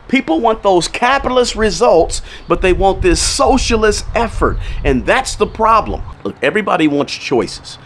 People want those capitalist results, but they want this socialist effort. And that's the problem. Look, everybody wants choices.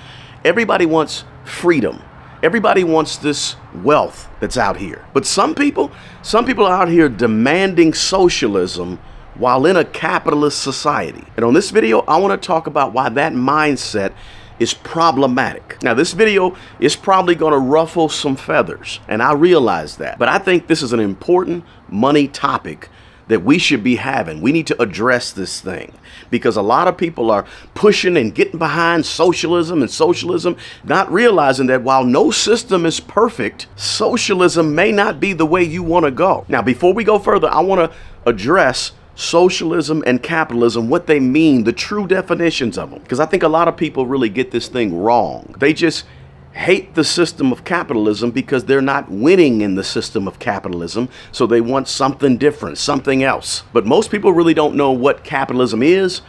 Everybody wants freedom. Everybody wants this wealth that's out here. But some people are out here demanding socialism while in a capitalist society. And on this video, I want to talk about why that mindset is problematic. Now, this video is probably going to ruffle some feathers, and I realize that. But I think this is an important money topic that we should be having. We need to address this thing because a lot of people are pushing and getting behind socialism, not realizing that while no system is perfect, socialism may not be the way you want to go. Now, before we go further, I want to address socialism and capitalism, what they mean, the true definitions of them, because I think a lot of people really get this thing wrong. They just hate the system of capitalism because they're not winning in the system of capitalism, so they want something different, something else. But most people really don't know what capitalism is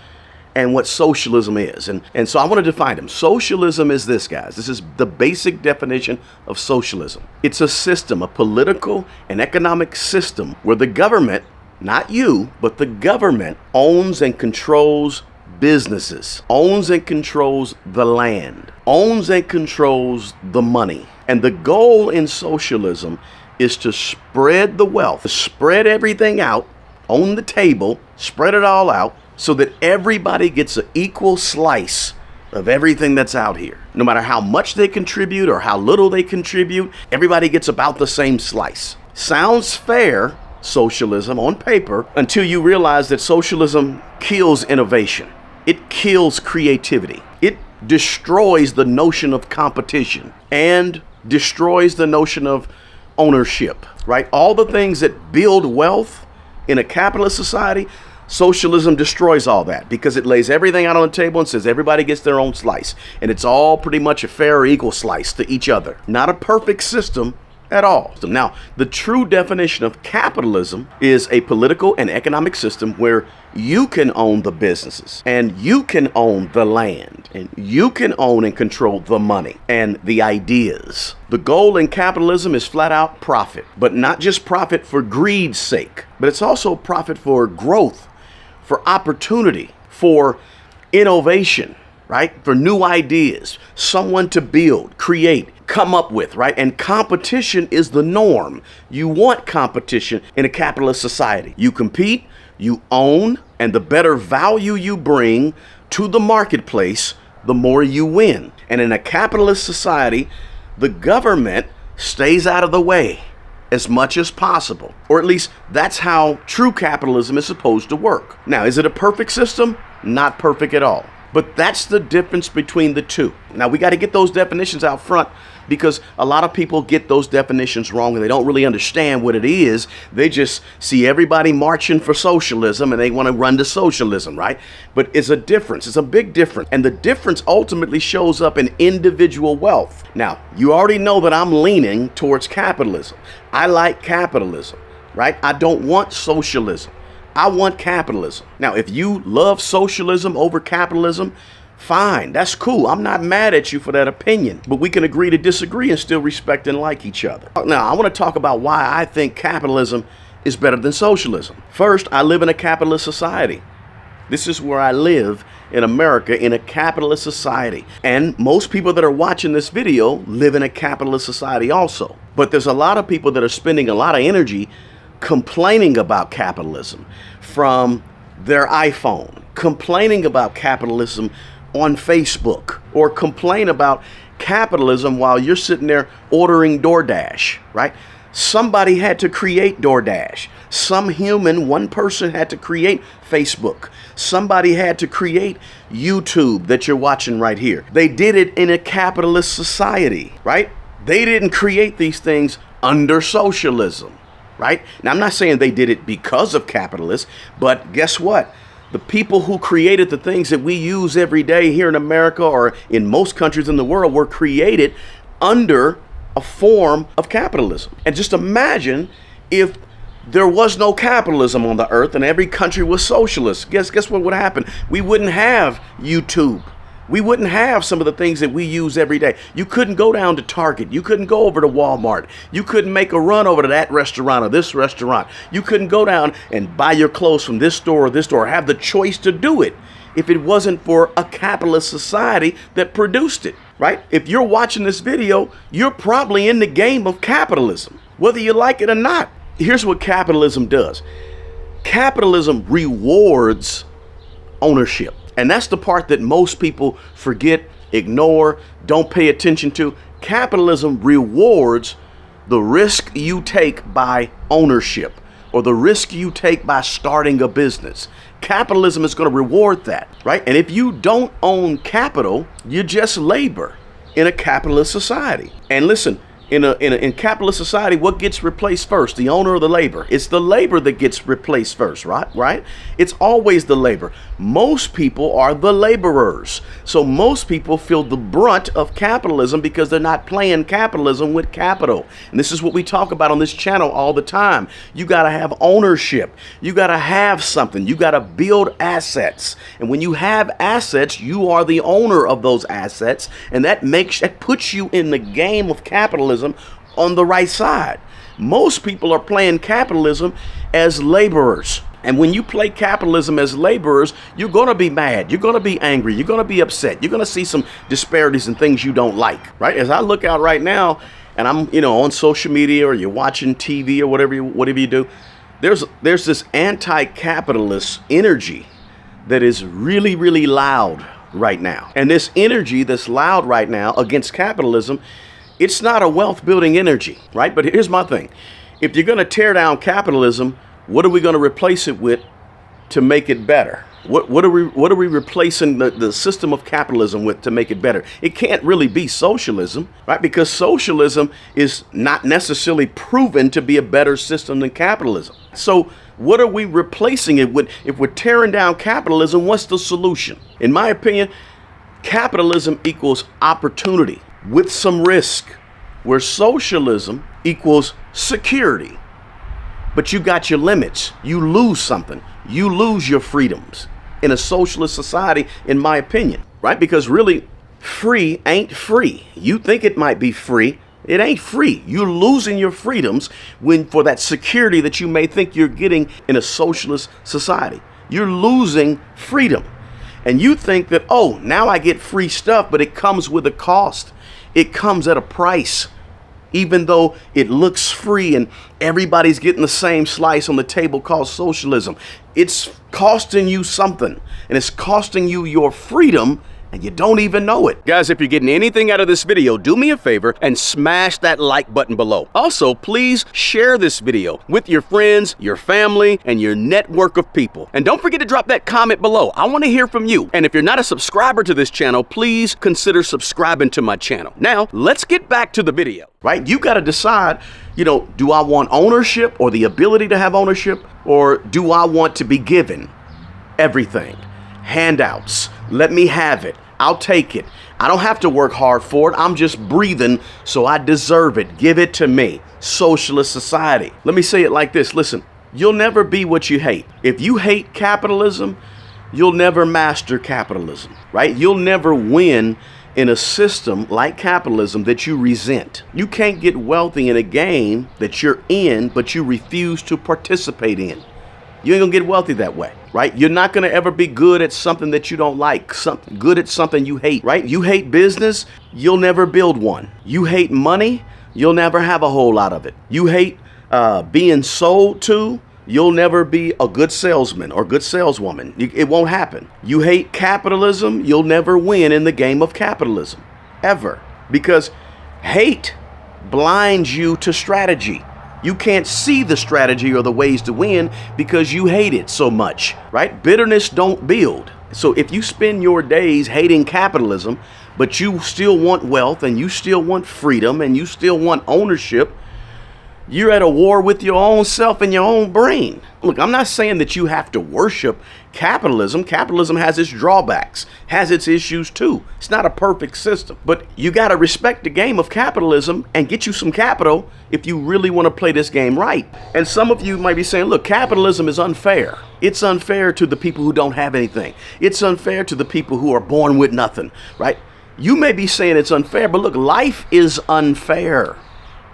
and what socialism is. And so I want to define them. Socialism is this, guys. This is the basic definition of socialism. It's a system, a political and economic system where the government, not you, but the government owns and controls businesses, owns and controls the land, owns and controls the money. And the goal in socialism is to spread the wealth, to spread everything out on the table, spread it all out so that everybody gets an equal slice of everything that's out here. No matter how much they contribute or how little they contribute, everybody gets about the same slice. Sounds fair, socialism on paper, until you realize that socialism kills innovation. It kills creativity. It destroys the notion of competition and destroys the notion of ownership, right? All the things that build wealth in a capitalist society, socialism destroys all that because it lays everything out on the table and says everybody gets their own slice. And it's all pretty much a fair or equal slice to each other. Not a perfect system at all. Now, the true definition of capitalism is a political and economic system where you can own the businesses and you can own the land and you can own and control the money and the ideas. The goal in capitalism is flat out profit, but not just profit for greed's sake, but it's also profit for growth, for opportunity, for innovation, right? For new ideas, someone to build, create, come up with, right? And competition is the norm. You want competition in a capitalist society. You compete, you own, and the better value you bring to the marketplace, the more you win. And in a capitalist society, the government stays out of the way as much as possible, or at least that's how true capitalism is supposed to work. Now, is it a perfect system? Not perfect at all. But that's the difference between the two. Now, we got to get those definitions out front because a lot of people get those definitions wrong and they don't really understand what it is. They just see everybody marching for socialism and they want to run to socialism, right? But it's a difference. It's a big difference. And the difference ultimately shows up in individual wealth. Now, you already know that I'm leaning towards capitalism. I like capitalism, right? I don't want socialism. I want capitalism. Now, if you love socialism over capitalism, fine, that's cool. I'm not mad at you for that opinion, but we can agree to disagree and still respect and like each other. Now, I want to talk about why I think capitalism is better than socialism. First, I live in a capitalist society. This is where I live in America, in a capitalist society. And most people that are watching this video live in a capitalist society also. But there's a lot of people that are spending a lot of energy complaining about capitalism from their iPhone, complaining about capitalism on Facebook, or complain about capitalism while you're sitting there ordering DoorDash, right? Somebody had to create DoorDash. Some human, one person had to create Facebook. Somebody had to create YouTube that you're watching right here. They did it in a capitalist society, right? They didn't create these things under socialism. Right? Now, I'm not saying they did it because of capitalists, but guess what? The people who created the things that we use every day here in America or in most countries in the world were created under a form of capitalism. And just imagine if there was no capitalism on the earth and every country was socialist. Guess what would happen? We wouldn't have YouTube. We wouldn't have some of the things that we use every day. You couldn't go down to Target. You couldn't go over to Walmart. You couldn't make a run over to that restaurant or this restaurant. You couldn't go down and buy your clothes from this store or this store, or have the choice to do it if it wasn't for a capitalist society that produced it, right? If you're watching this video, you're probably in the game of capitalism, whether you like it or not. Here's what capitalism does. Capitalism rewards ownership. And that's the part that most people forget, ignore, don't pay attention to. Capitalism rewards the risk you take by ownership, or the risk you take by starting a business. Capitalism is going to reward that, right? And if you don't own capital, you just labor in a capitalist society. And listen, in capitalist society, what gets replaced first, the owner or the labor? It's the labor that gets replaced first, right? It's always the labor. Most people are the laborers. So most people feel the brunt of capitalism because they're not playing capitalism with capital. And this is what we talk about on this channel all the time. You got to have ownership. You got to have something. You got to build assets. And when you have assets, you are the owner of those assets. And that puts you in the game of capitalism on the right side. Most people are playing capitalism as laborers. And when you play capitalism as laborers, you're going to be mad. You're going to be angry. You're going to be upset. You're going to see some disparities and things you don't like, right? As I look out right now and I'm, on social media, or you're watching TV or whatever you do, there's this anti-capitalist energy that is really, really loud right now. And this energy that's loud right now against capitalism, it's not a wealth building energy, right? But here's my thing. If you're going to tear down capitalism, what are we going to replace it with to make it better? What are we replacing the system of capitalism with to make it better? It can't really be socialism, right? Because socialism is not necessarily proven to be a better system than capitalism. So what are we replacing it with? If we're tearing down capitalism, what's the solution? In my opinion, capitalism equals opportunity with some risk, where socialism equals security. But you got your limits. You lose something. You lose your freedoms in a socialist society, in my opinion, right? Because really, free ain't free. You think it might be free. It ain't free. You're losing your freedoms for that security that you may think you're getting in a socialist society. You're losing freedom. And you think that, oh, now I get free stuff, but it comes with a cost. It comes at a price. Even though it looks free and everybody's getting the same slice on the table called socialism, it's costing you something, and it's costing you your freedom, and you don't even know it. Guys, if you're getting anything out of this video, do me a favor and smash that like button below. Also, please share this video with your friends, your family, and your network of people. And don't forget to drop that comment below. I want to hear from you. And if you're not a subscriber to this channel, please consider subscribing to my channel. Now, let's get back to the video. Right? You got to decide, do I want ownership or the ability to have ownership, or do I want to be given everything? Handouts. Let me have it. I'll take it. I don't have to work hard for it. I'm just breathing, so I deserve it. Give it to me. Socialist society. Let me say it like this. Listen, you'll never be what you hate. If you hate capitalism, you'll never master capitalism, right? You'll never win in a system like capitalism that you resent. You can't get wealthy in a game that you're in, but you refuse to participate in. You ain't gonna get wealthy that way, right? You're not gonna ever be good at something that you don't like, good at something you hate, right? You hate business, you'll never build one. You hate money, you'll never have a whole lot of it. You hate being sold to, you'll never be a good salesman or good saleswoman. It won't happen. You hate capitalism, you'll never win in the game of capitalism, ever. Because hate blinds you to strategy. You can't see the strategy or the ways to win because you hate it so much, right? Bitterness don't build. So if you spend your days hating capitalism, but you still want wealth and you still want freedom and you still want ownership, You're at a war with your own self and your own brain. Look, I'm not saying that you have to worship capitalism. Capitalism has its drawbacks, has its issues too. It's not a perfect system, but you got to respect the game of capitalism and get you some capital if you really want to play this game right. And some of you might be saying, look, capitalism is unfair. It's unfair to the people who don't have anything. It's unfair to the people who are born with nothing, right? You may be saying it's unfair, but look, life is unfair.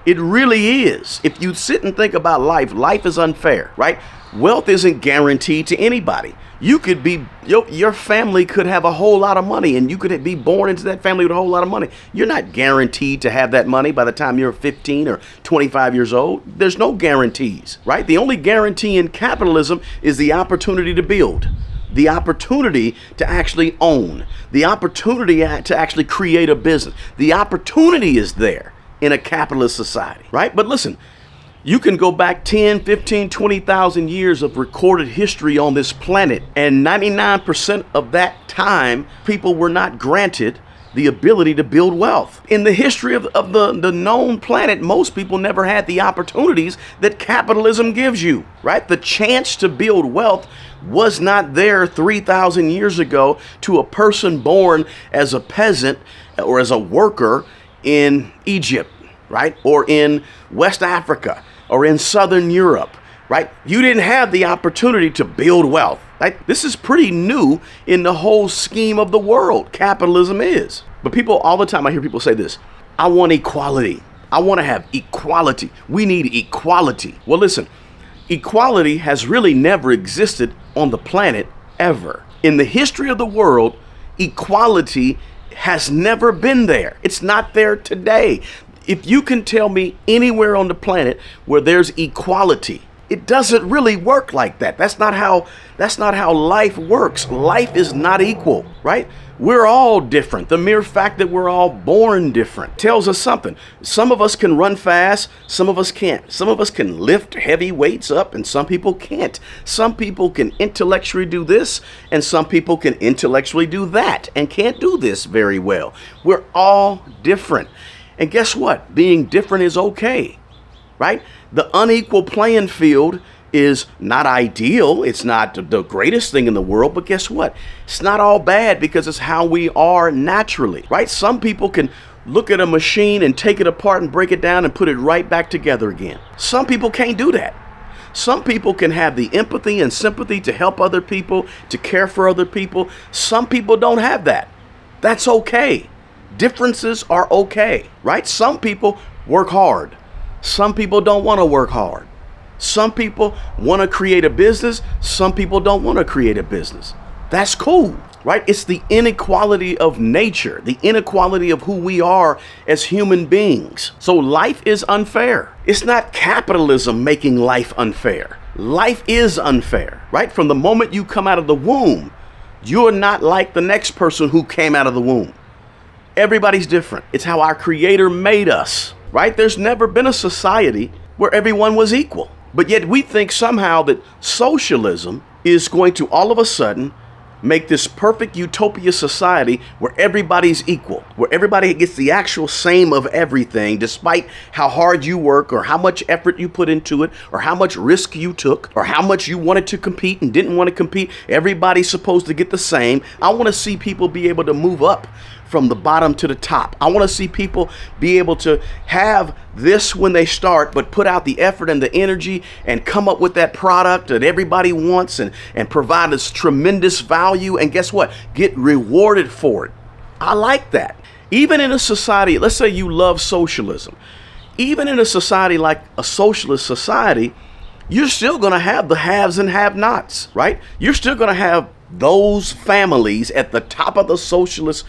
It really is. If you sit and think about life, life is unfair, right? Wealth isn't guaranteed to anybody. You could be, your family could have a whole lot of money and you could be born into that family with a whole lot of money. You're not guaranteed to have that money by the time you're 15 or 25 years old. There's no guarantees, right? The only guarantee in capitalism is the opportunity to build, the opportunity to actually own, the opportunity to actually create a business. The opportunity is there in a capitalist society, right? But listen, you can go back 10, 15, 20,000 years of recorded history on this planet, and 99% of that time, people were not granted the ability to build wealth. In the history of the known planet, most people never had the opportunities that capitalism gives you, right? The chance to build wealth was not there 3,000 years ago to a person born as a peasant or as a worker in Egypt, right? Or in West Africa or in Southern Europe, right? You didn't have the opportunity to build wealth. Right? This is pretty new in the whole scheme of the world. Capitalism is. But people, all the time I hear people say this: I want equality. I want to have equality. We need equality. Well, listen, equality has really never existed on the planet ever. In the history of the world, equality has never been there. It's not there today. If you can tell me anywhere on the planet where there's equality, it doesn't really work like that. That's not how life works. Life is not equal, right? We're all different. The mere fact that we're all born different tells us something. Some of us can run fast, some of us can't. Some of us can lift heavy weights up and some people can't. Some people can intellectually do this and some people can intellectually do that and can't do this very well. We're all different. And guess what? Being different is okay, right? The unequal playing field is not ideal. It's not the greatest thing in the world, but guess what? It's not all bad because it's how we are naturally, right? Some people can look at a machine and take it apart and break it down and put it right back together again. Some people can't do that. Some people can have the empathy and sympathy to help other people, to care for other people. Some people don't have that. That's okay. Differences are okay, right? Some people work hard. Some people don't want to work hard. Some people want to create a business. Some people don't want to create a business. That's cool, right? It's the inequality of nature, the inequality of who we are as human beings. So life is unfair. It's not capitalism making life unfair. Life is unfair, right? From the moment you come out of the womb, you're not like the next person who came out of the womb. Everybody's different. It's how our Creator made us, right? There's never been a society where everyone was equal. But yet we think somehow that socialism is going to all of a sudden make this perfect utopia society where everybody's equal, where everybody gets the actual same of everything, despite how hard you work or how much effort you put into it or how much risk you took or how much you wanted to compete and didn't want to compete. Everybody's supposed to get the same. I want to see people be able to move up from the bottom to the top. I want to see people be able to have this when they start, but put out the effort and the energy and come up with that product that everybody wants and provide this tremendous value. And guess what? Get rewarded for it. I like that. Even in a society, let's say you love socialism. Even in a society like a socialist society, you're still going to have the haves and have-nots, right? You're still going to have those families at the top of the socialist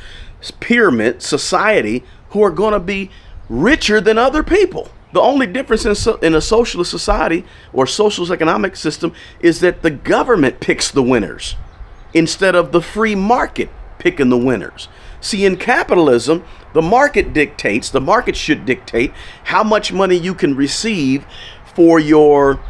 pyramid society who are going to be richer than other people. The only difference in a socialist society or socialist economic system is that the government picks the winners instead of the free market picking the winners. See, in capitalism, the market should dictate how much money you can receive for your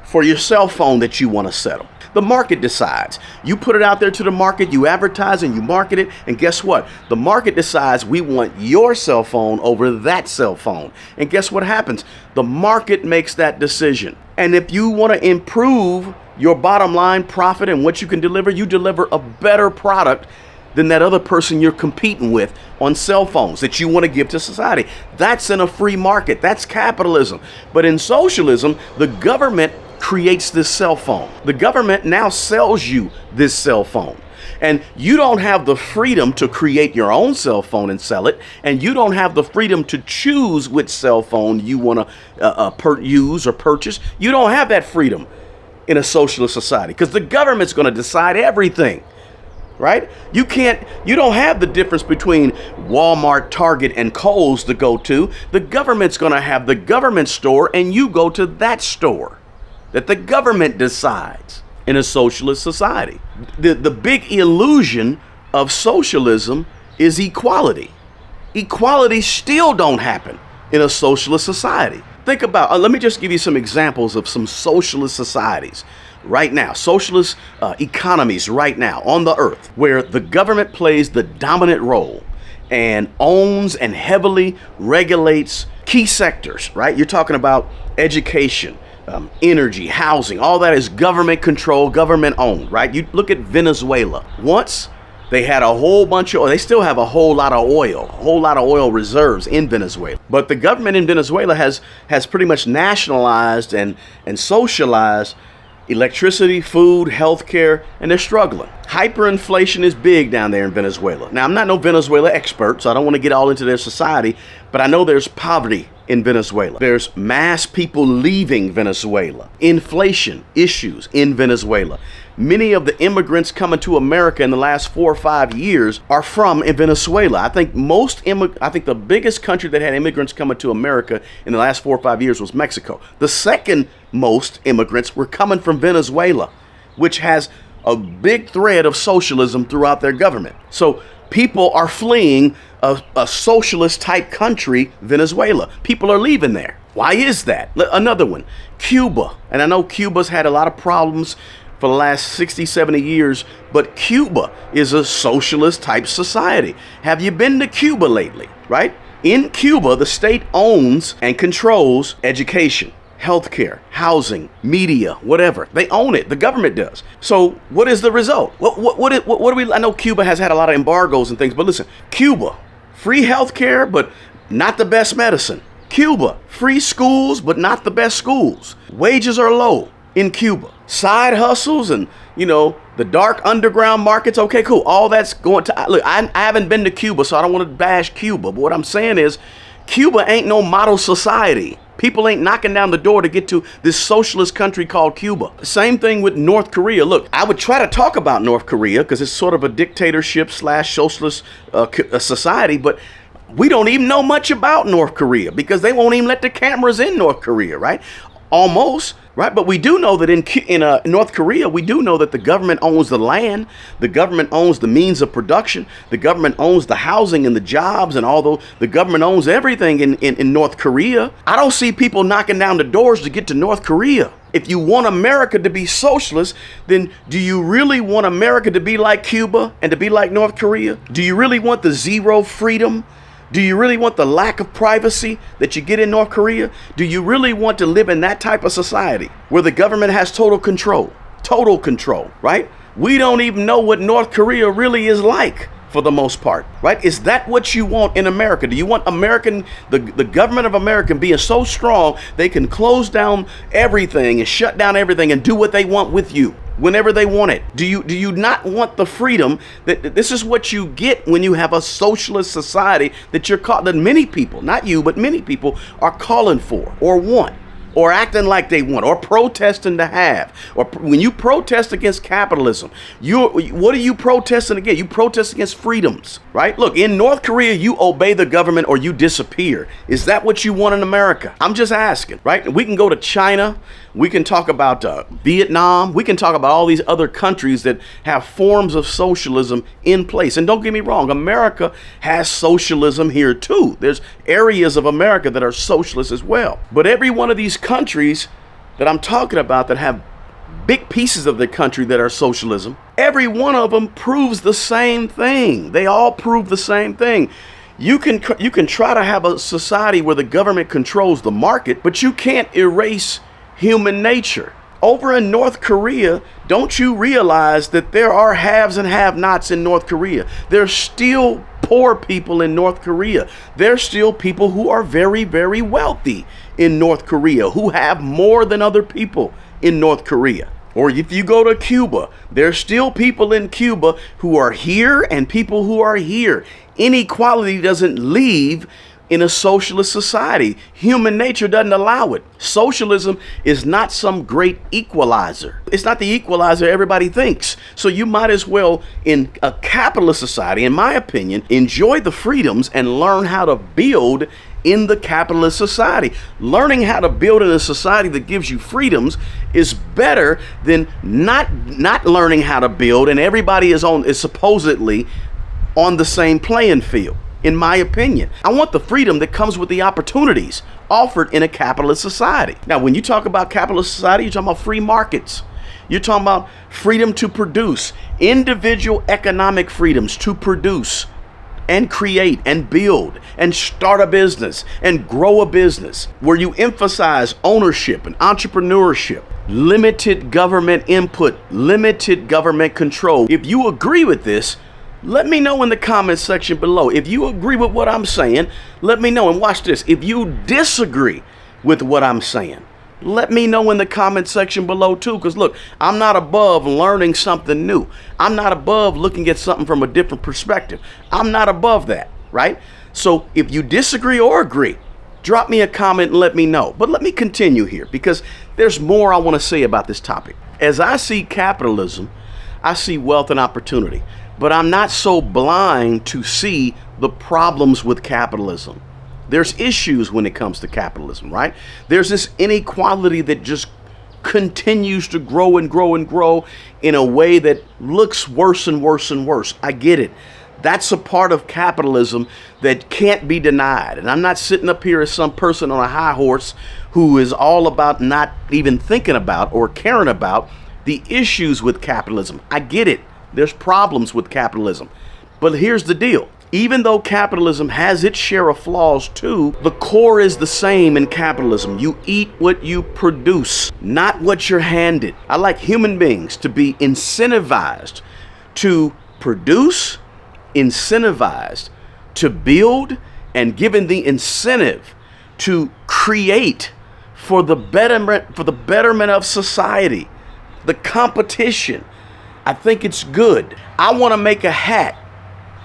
for your cell phone that you want to settle. The market decides. You put it out there to the market, you advertise and you market it, and guess what? The market decides we want your cell phone over that cell phone. And guess what happens? The market makes that decision. And if you want to improve your bottom line profit and what you can deliver, you deliver a better product than that other person you're competing with on cell phones that you want to give to society. That's in a free market. That's capitalism. But in socialism, the government creates this cell phone. The government now sells you this cell phone. And you don't have the freedom to create your own cell phone and sell it. And you don't have the freedom to choose which cell phone you want to use or purchase. You don't have that freedom in a socialist society because the government's going to decide everything. Right? You don't have the difference between Walmart, Target, and Kohl's to go to. The government's going to have the government store and you go to that store that the government decides in a socialist society. The big illusion of socialism is equality. Equality still don't happen in a socialist society. Think about, let me just give you some examples of some socialist societies right now, socialist economies right now on the earth, where the government plays the dominant role and owns and heavily regulates key sectors, right? You're talking about education, energy, housing, all that is government controlled, government owned, right? You look at Venezuela. Once they had a whole bunch of, they still have a whole lot of oil reserves in Venezuela. But the government in Venezuela has pretty much nationalized and socialized electricity, food, healthcare, and they're struggling. Hyperinflation is big down there in Venezuela. Now, I'm not no Venezuela expert, so I don't want to get all into their society, but I know there's poverty in Venezuela. There's mass people leaving Venezuela. Inflation issues in Venezuela. Many of the immigrants coming to America in the last 4 or 5 years are from in Venezuela. I think the biggest country that had immigrants coming to America in the last 4 or 5 years was Mexico. The second most immigrants were coming from Venezuela, which has a big thread of socialism throughout their government. So people are fleeing a socialist type country, Venezuela. People are leaving there. Why is that? Another one, Cuba. And I know Cuba's had a lot of problems for the last 60, 70 years, but Cuba is a socialist type society. Have you been to Cuba lately, right? In Cuba, the state owns and controls education, healthcare, housing, media, whatever. They own it. The government does. So what is the result? What do we, I know Cuba has had a lot of embargoes and things, but listen, Cuba, free healthcare, but not the best medicine. Cuba, free schools, but not the best schools. Wages are low in Cuba. Side hustles and, the dark underground markets. Okay, cool. All that's going to, look, I haven't been to Cuba, so I don't want to bash Cuba. But what I'm saying is Cuba ain't no model society. People ain't knocking down the door to get to this socialist country called Cuba. Same thing with North Korea. Look, I would try to talk about North Korea because it's sort of a dictatorship / socialist society, but we don't even know much about North Korea because they won't even let the cameras in North Korea, right? Almost, right? But we do know that in North Korea, we do know that the government owns the land, the government owns the means of production, the government owns the housing and the jobs, and although the government owns everything in North Korea, I don't see people knocking down the doors to get to North Korea. If you want America to be socialist, then do you really want America to be like Cuba and to be like North Korea? Do you really want the zero freedom? Do you really want the lack of privacy that you get in North Korea? Do you really want to live in that type of society where the government has total control, right? We don't even know what North Korea really is like for the most part, right? Is that what you want in America? Do you want the government of America being so strong they can close down everything and shut down everything and do what they want with you whenever they want it? Do you not want the freedom that this is what you get when you have a socialist society that many people, not you, but many people are calling for or want? Or acting like they want, or protesting to have, or when you protest against capitalism, what are you protesting against? You protest against freedoms, right? Look, in North Korea, you obey the government or you disappear. Is that what you want in America? I'm just asking, right? We can go to China. We can talk about Vietnam. We can talk about all these other countries that have forms of socialism in place. And don't get me wrong, America has socialism here too. There's areas of America that are socialist as well. But every one of these countries that I'm talking about that have big pieces of the country that are socialism, every one of them proves the same thing. They all prove the same thing. You can try to have a society where the government controls the market, but you can't erase human nature. Over in North Korea, don't you realize that there are haves and have-nots in North Korea? There's still poor people in North Korea. There's still people who are very, very wealthy in North Korea, who have more than other people in North Korea. Or if you go to Cuba, there's still people in Cuba who are here and people who are here. Inequality doesn't leave in a socialist society. Human nature doesn't allow it. Socialism is not some great equalizer. It's not the equalizer everybody thinks. So you might as well, in a capitalist society, in my opinion, enjoy the freedoms and learn how to build in the capitalist society. Learning how to build in a society that gives you freedoms is better than not learning how to build and everybody is supposedly on the same playing field. In my opinion, I want the freedom that comes with the opportunities offered in a capitalist society. Now, when you talk about capitalist society, you're talking about free markets. You're talking about freedom to produce, individual economic freedoms to produce and create and build and start a business and grow a business, where you emphasize ownership and entrepreneurship, limited government input, limited government control. If you agree with this, let me know in the comment section below. If you agree with what I'm saying, let me know. And watch this. If you disagree with what I'm saying, let me know in the comment section below too. Because look, I'm not above learning something new. I'm not above looking at something from a different perspective. I'm not above that, right? So if you disagree or agree, drop me a comment and let me know. But let me continue here, because there's more I want to say about this topic. As I see capitalism, I see wealth and opportunity. But I'm not so blind to see the problems with capitalism. There's issues when it comes to capitalism, right? There's this inequality that just continues to grow and grow and grow in a way that looks worse and worse and worse. I get it. That's a part of capitalism that can't be denied. And I'm not sitting up here as some person on a high horse who is all about not even thinking about or caring about the issues with capitalism. I get it. There's problems with capitalism. But here's the deal. Even though capitalism has its share of flaws too, the core is the same in capitalism. You eat what you produce, not what you're handed. I like human beings to be incentivized to produce, incentivized to build, and given the incentive to create for the betterment of society, the competition. I think it's good. I want to make a hat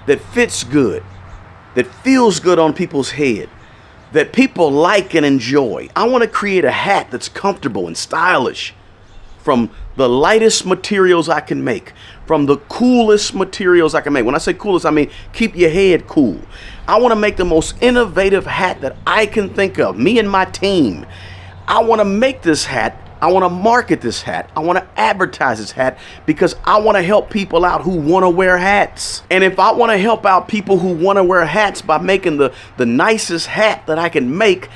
that fits good, that feels good on people's head, that people like and enjoy. I want to create a hat that's comfortable and stylish, from the lightest materials I can make, from the coolest materials I can make. When I say coolest, I mean keep your head cool. I want to make the most innovative hat that I can think of, me and my team. I want to make this hat. I want to market this hat. I want to advertise this hat because I want to help people out who want to wear hats. And if I want to help out people who want to wear hats by making the nicest hat that I can make,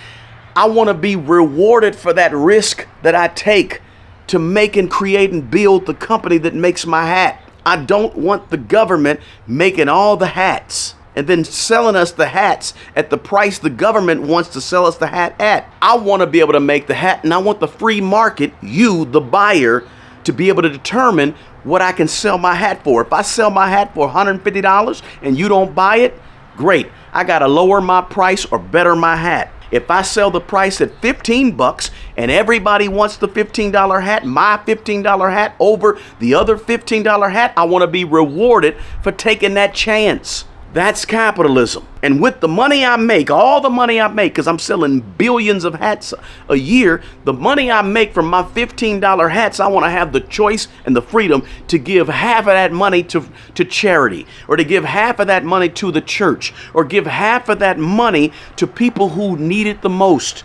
I want to be rewarded for that risk that I take to make and create and build the company that makes my hat. I don't want the government making all the hats and then selling us the hats at the price the government wants to sell us the hat at. I want to be able to make the hat, and I want the free market, you, the buyer, to be able to determine what I can sell my hat for. If I sell my hat for $150 and you don't buy it, great. I got to lower my price or better my hat. If I sell the price at $15 and everybody wants the $15 hat, my $15 hat over the other $15 hat, I want to be rewarded for taking that chance. That's capitalism. And with the money I make, all the money I make, because I'm selling billions of hats a year, the money I make from my $15 hats, I want to have the choice and the freedom to give half of that money to charity, or to give half of that money to the church, or give half of that money to people who need it the most.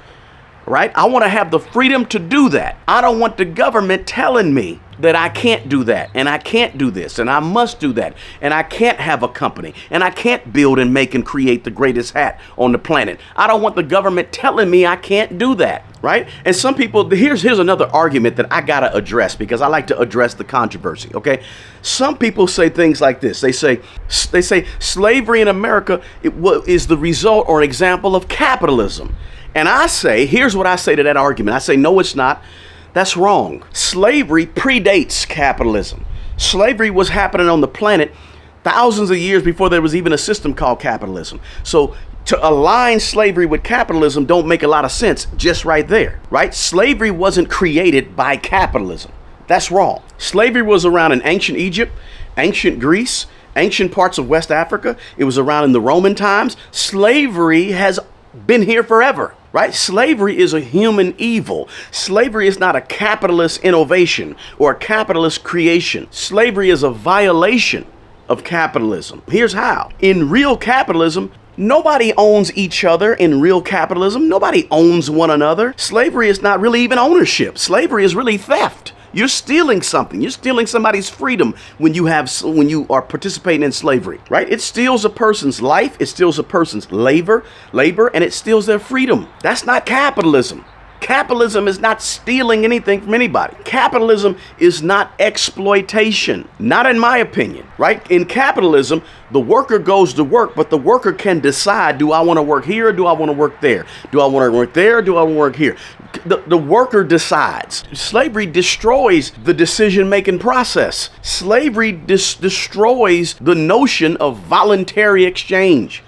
right? I want to have the freedom to do that. I don't want the government telling me that I can't do that, and I can't do this, and I must do that, and I can't have a company, and I can't build and make and create the greatest hat on the planet. I don't want the government telling me I can't do that, right? And some people, here's another argument that I gotta address, because I like to address the controversy, okay? Some people say things like this. They say slavery in America is the result or an example of capitalism. And I say, here's what I say to that argument. I say, no, it's not. That's wrong. Slavery predates capitalism. Slavery was happening on the planet thousands of years before there was even a system called capitalism. So to align slavery with capitalism don't make a lot of sense just right there, right? Slavery wasn't created by capitalism. That's wrong. Slavery was around in ancient Egypt, ancient Greece, ancient parts of West Africa. It was around in the Roman times. Slavery has been here forever. Right? Slavery is a human evil. Slavery is not a capitalist innovation or a capitalist creation. Slavery is a violation of capitalism. Here's how. In real capitalism, nobody owns each other. In real capitalism, nobody owns one another. Slavery is not really even ownership. Slavery is really theft. You're stealing something. You're stealing somebody's freedom when you are participating in slavery, right? It steals a person's life, it steals a person's labor, and it steals their freedom. That's not capitalism. Capitalism is not stealing anything from anybody. Capitalism is not exploitation, not in my opinion, right? In capitalism, the worker goes to work, but the worker can decide, do I want to work here or do I want to work there? Do I want to work there or do I want to work here? The worker decides. Slavery destroys the decision-making process. Slavery destroys the notion of voluntary exchange.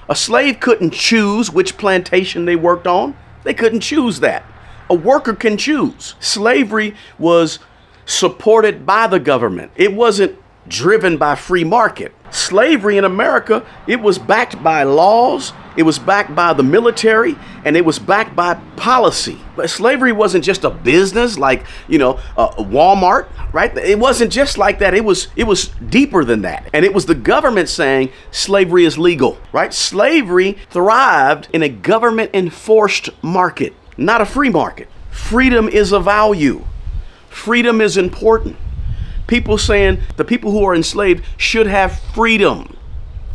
A slave couldn't choose which plantation they worked on. They couldn't choose that. A worker can choose. Slavery was supported by the government. It wasn't driven by free market. Slavery in America, it was backed by laws, it was backed by the military, and it was backed by policy. But slavery wasn't just a business like, Walmart, right? It wasn't just like that. It was deeper than that. And it was the government saying slavery is legal, right? Slavery thrived in a government enforced market, not a free market. Freedom is a value. Freedom is important. People saying the people who are enslaved should have freedom,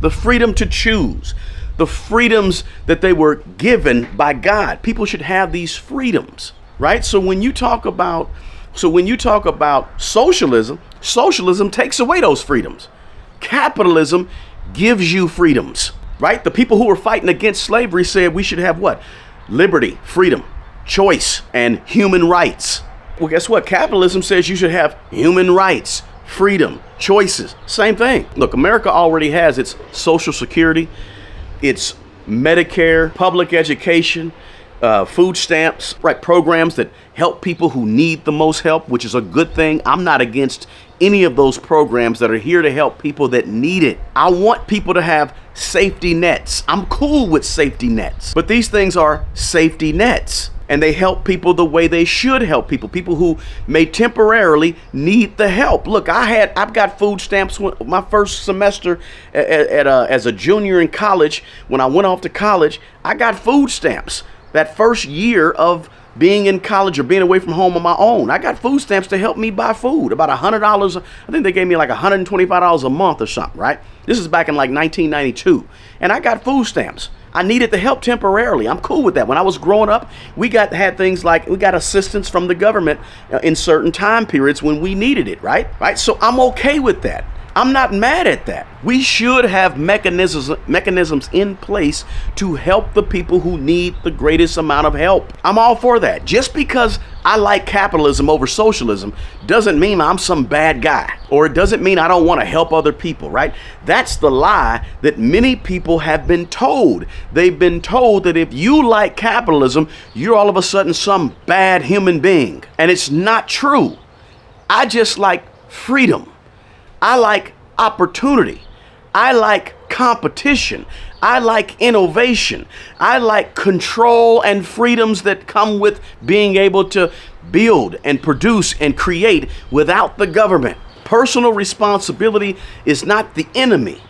the freedom to choose, the freedoms that they were given by God. People should have these freedoms, right? So when you talk about socialism, socialism takes away those freedoms. Capitalism gives you freedoms, right? The people who were fighting against slavery said we should have what? Liberty, freedom, choice, and human rights. Well, guess what? Capitalism says you should have human rights, freedom, choices. Same thing. Look, America already has its Social Security, its Medicare, public education, food stamps, right? Programs that help people who need the most help, which is a good thing. I'm not against any of those programs that are here to help people that need it. I want people to have safety nets. I'm cool with safety nets, but these things are safety nets. And they help people the way they should help people who may temporarily need the help. Look, I've got food stamps my first semester as a junior in college. When I went off to college, I got food stamps. That first year of being in college or being away from home on my own, I got food stamps to help me buy food. About $100. I think they gave me like $125 a month or something, right? This is back in like 1992. And I got food stamps. I needed the help temporarily. I'm cool with that. When I was growing up, we got assistance from the government in certain time periods when we needed it, right? So I'm okay with that. I'm not mad at that. We should have mechanisms in place to help the people who need the greatest amount of help. I'm all for that. Just because I like capitalism over socialism doesn't mean I'm some bad guy, or it doesn't mean I don't want to help other people, right? That's the lie that many people have been told. They've been told that if you like capitalism, you're all of a sudden some bad human being. And it's not true. I just like freedom. I like opportunity. I like competition. I like innovation. I like control and freedoms that come with being able to build and produce and create without the government. Personal responsibility is not the enemy.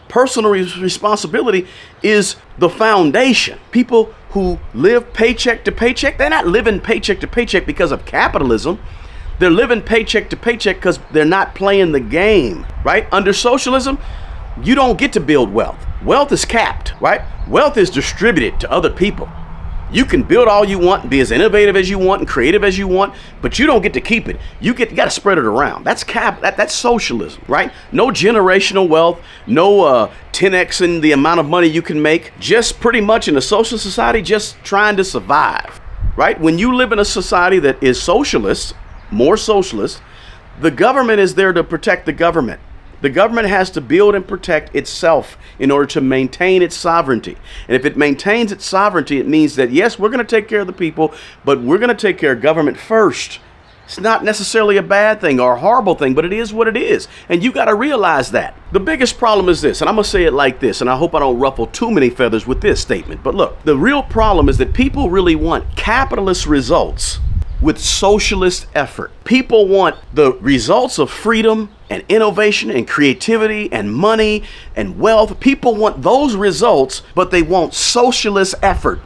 Personal responsibility is the foundation. People who live paycheck to paycheck, they're not living paycheck to paycheck because of capitalism. They're living paycheck to paycheck because they're not playing the game, right? Under socialism, you don't get to build wealth. Wealth is capped, right? Wealth is distributed to other people. You can build all you want and be as innovative as you want and creative as you want, but you don't get to keep it. You got to spread it around. That's that's socialism, right? No generational wealth, no 10xing the amount of money you can make. Just pretty much in a social society, just trying to survive, right? When you live in a society that is socialist, more socialist, the government is there to protect the government. The government has to build and protect itself in order to maintain its sovereignty. And if it maintains its sovereignty, it means that, yes, we're going to take care of the people, but we're going to take care of government first. It's not necessarily a bad thing or a horrible thing, but it is what it is. And you got to realize that. The biggest problem is this, and I'm going to say it like this, and I hope I don't ruffle too many feathers with this statement. But look, the real problem is that people really want capitalist results with socialist effort. People want the results of freedom and innovation and creativity and money and wealth. People want those results, but they want socialist effort,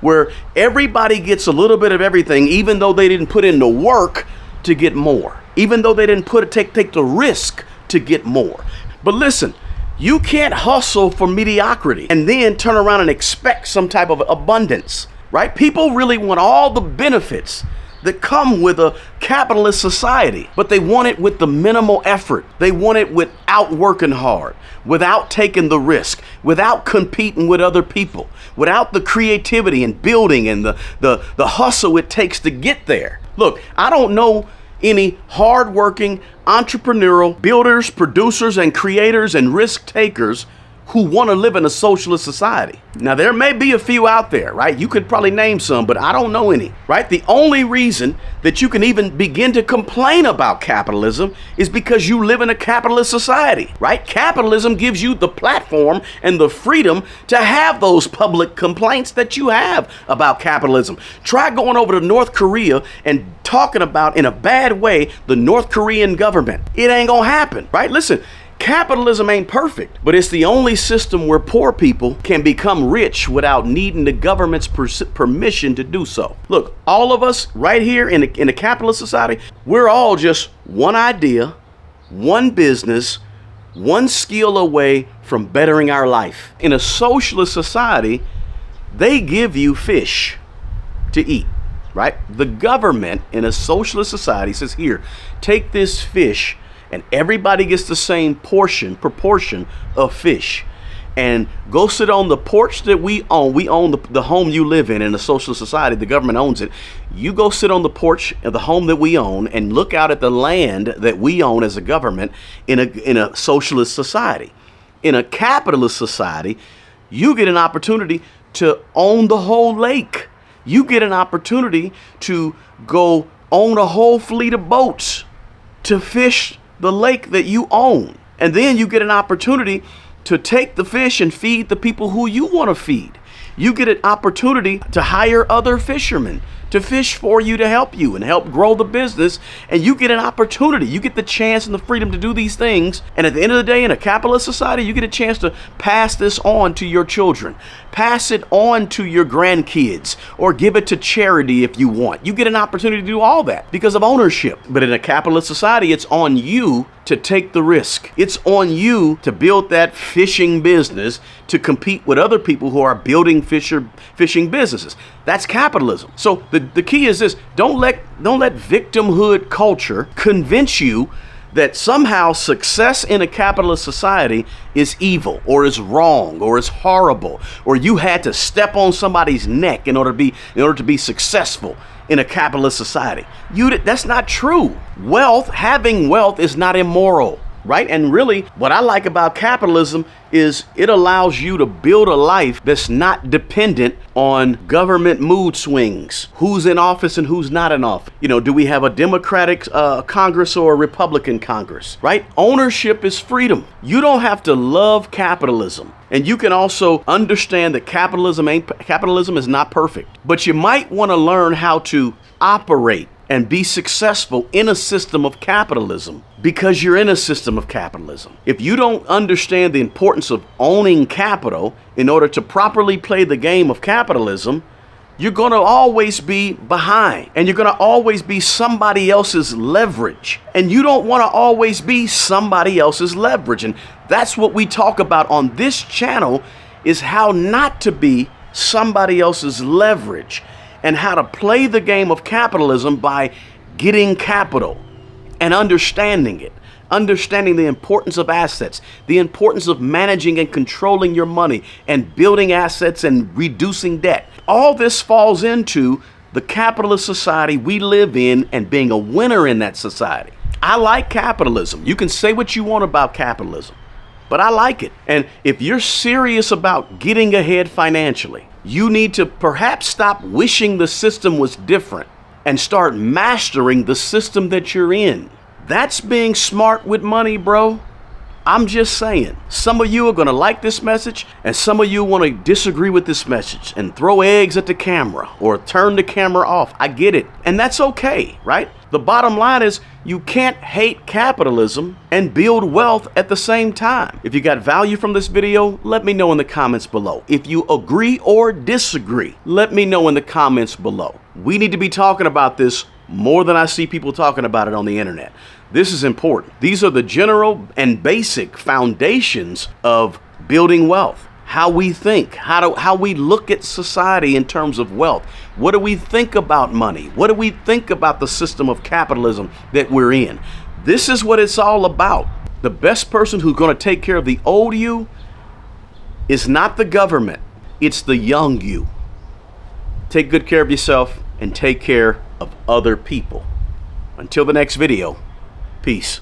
where everybody gets a little bit of everything, even though they didn't put in the work to get more, even though they didn't take the risk to get more. But listen, you can't hustle for mediocrity and then turn around and expect some type of abundance, right? People really want all the benefits that come with a capitalist society, but they want it with the minimal effort. They want it without working hard, without taking the risk, without competing with other people, without the creativity and building and the hustle it takes to get there. Look, I don't know any hardworking entrepreneurial builders, producers, and creators and risk takers who want to live in a socialist society. Now, there may be a few out there, right? You could probably name some, but I don't know any, right? The only reason that you can even begin to complain about capitalism is because you live in a capitalist society, right? Capitalism gives you the platform and the freedom to have those public complaints that you have about capitalism. Try going over to North Korea and talking about, in a bad way, the North Korean government. It ain't gonna happen, right? Listen, capitalism ain't perfect, but it's the only system where poor people can become rich without needing the government's permission to do so. Look, all of us right here in a capitalist society, we're all just one idea, one business, one skill away from bettering our life. In a socialist society, they give you fish to eat, right? The government in a socialist society says, here, take this fish, and everybody gets the same proportion of fish. And go sit on the porch that we own. We own the home you live in a socialist society. The government owns it. You go sit on the porch of the home that we own and look out at the land that we own as a government in a socialist society. In a capitalist society, you get an opportunity to own the whole lake. You get an opportunity to go own a whole fleet of boats to fish the lake that you own. And then you get an opportunity to take the fish and feed the people who you want to feed. You get an opportunity to hire other fishermen to fish for you, to help you and help grow the business. And you get an opportunity. You get the chance and the freedom to do these things. And at the end of the day, in a capitalist society, you get a chance to pass this on to your children, pass it on to your grandkids, or give it to charity if you want. You get an opportunity to do all that because of ownership. But in a capitalist society, it's on you to take the risk. It's on you to build that fishing business to compete with other people who are building fishing businesses. That's capitalism. So the key is this: don't let victimhood culture convince you that somehow success in a capitalist society is evil or is wrong or is horrible, or you had to step on somebody's neck in order to be successful in a capitalist society. That's not true. Having wealth is not immoral, right? And really, what I like about capitalism is it allows you to build a life that's not dependent on government mood swings. Who's in office and who's not in office. Do we have a Democratic Congress or a Republican Congress, right? Ownership is freedom. You don't have to love capitalism. And you can also understand that capitalism is not perfect. But you might want to learn how to operate and be successful in a system of capitalism because you're in a system of capitalism. If you don't understand the importance of owning capital in order to properly play the game of capitalism, you're going to always be behind, and you're going to always be somebody else's leverage. And you don't want to always be somebody else's leverage. And that's what we talk about on this channel, is how not to be somebody else's leverage and how to play the game of capitalism by getting capital and understanding it. Understanding the importance of assets, the importance of managing and controlling your money and building assets and reducing debt. All this falls into the capitalist society we live in and being a winner in that society. I like capitalism. You can say what you want about capitalism, but I like it. And if you're serious about getting ahead financially, you need to perhaps stop wishing the system was different and start mastering the system that you're in. That's being smart with money, bro. I'm just saying. Some of you are going to like this message, and some of you want to disagree with this message and throw eggs at the camera or turn the camera off. I get it. And that's okay, right? The bottom line is you can't hate capitalism and build wealth at the same time. If you got value from this video, let me know in the comments below. If you agree or disagree, let me know in the comments below. We need to be talking about this more than I see people talking about it on the internet. This is important. These are the general and basic foundations of building wealth. How we think, how we look at society in terms of wealth. What do we think about money? What do we think about the system of capitalism that we're in? This is what it's all about. The best person who's going to take care of the old you is not the government. It's the young you. Take good care of yourself and take care of other people. Until the next video, peace.